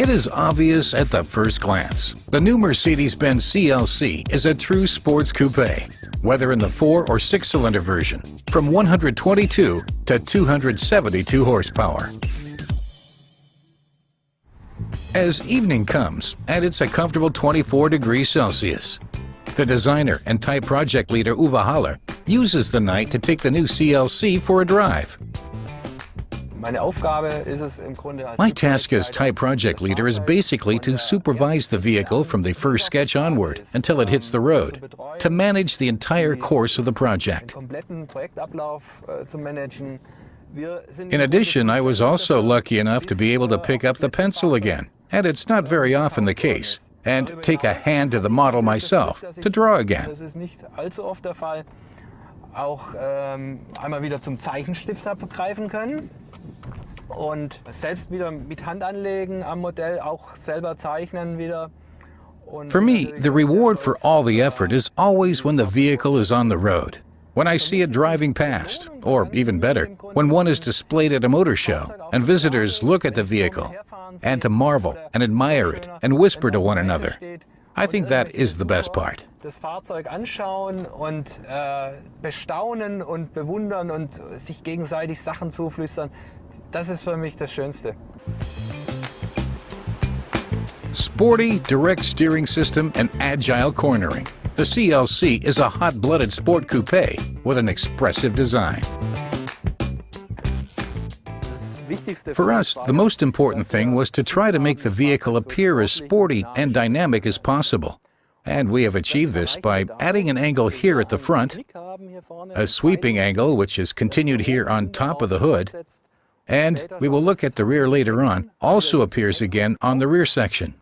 It is obvious at the first glance. The new Mercedes-Benz CLC is a true sports coupe, whether in the 4- or 6-cylinder version, from 122 to 272 horsepower. As evening comes, and it's a comfortable 24 degrees Celsius, the designer and type project leader Uwe Haller uses the night to take the new CLC for a drive. My task as type project leader is basically to supervise the vehicle from the first sketch onward until it hits the road, to manage the entire course of the project. In addition, I was also lucky enough to be able to pick up the pencil again, and it's not very often the case, and take a hand to the model myself to draw again. Auch einmal wieder zum Zeichenstift habe greifen können und selbst wieder mit Hand anlegen am Modell, auch selber zeichnen wieder. For me, the reward for all the effort is always when the vehicle is on the road, when I see it driving past, or even better, when one is displayed at a motor show and visitors look at the vehicle and to marvel and admire it and whisper to one another. I think that is the best part. Das Fahrzeug anschauen und bestaunen und bewundern und sich gegenseitig Sachen zuflüstern, das ist für mich das Schönste. Sporty, direct steering system and agile cornering. The CLC is a hot-blooded sport coupe with an expressive design. For us, the most important thing was to try to make the vehicle appear as sporty and dynamic as possible. And we have achieved this by adding an angle here at the front, a sweeping angle which is continued here on top of the hood, and we will look at the rear later on, also appears again on the rear section.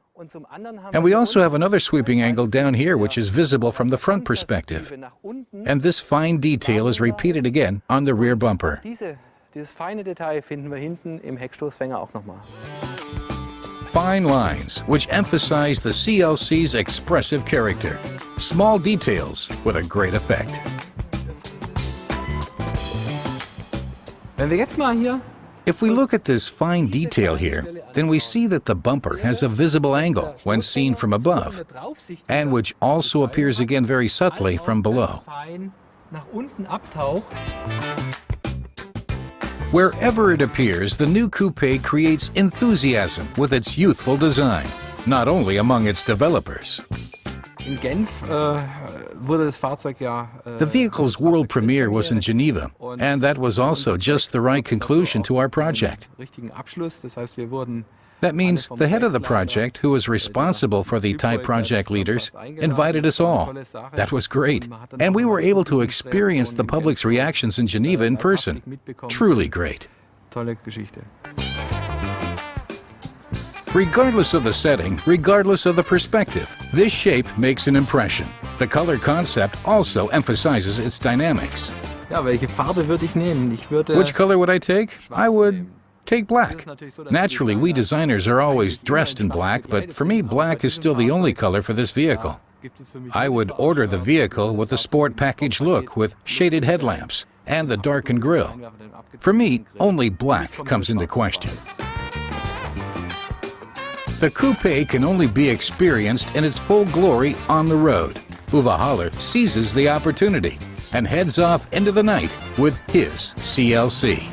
And we also have another sweeping angle down here which is visible from the front perspective. And this fine detail is repeated again on the rear bumper. Dieses feine Detail finden wir hinten im Heckstoßfänger auch nochmal. Fine lines, which emphasize the CLC's expressive character. Small details with a great effect. Wenn wir jetzt mal hier If we look at this fine detail here, then we see that the bumper has a visible angle when seen from above, and which also appears again very subtly from below. nach unten abtaucht. Wherever it appears, the new coupe creates enthusiasm with its youthful design, not only among its developers. In Genf wurde das Fahrzeug ja. The vehicle's world premiere was in Geneva, and that was also just the right conclusion to our project. Richtigen Abschluss, das heißt, wir wurden. That means the head of the project, who is responsible for the type project leaders, invited us all. That was great, and we were able to experience the public's reactions in Geneva in person. Truly great. Tolle Geschichte. Regardless of the setting, regardless of the perspective, this shape makes an impression. The color concept also emphasizes its dynamics. Ja, welche Farbe würde ich nehmen? Ich würde. Which color would I take? I would take black. Naturally, we designers are always dressed in black, but for me, black is still the only color for this vehicle. I would order the vehicle with a sport package look with shaded headlamps and the darkened grille. For me, only black comes into question. The coupe can only be experienced in its full glory on the road. Uwe Haller seizes the opportunity and heads off into the night with his CLC.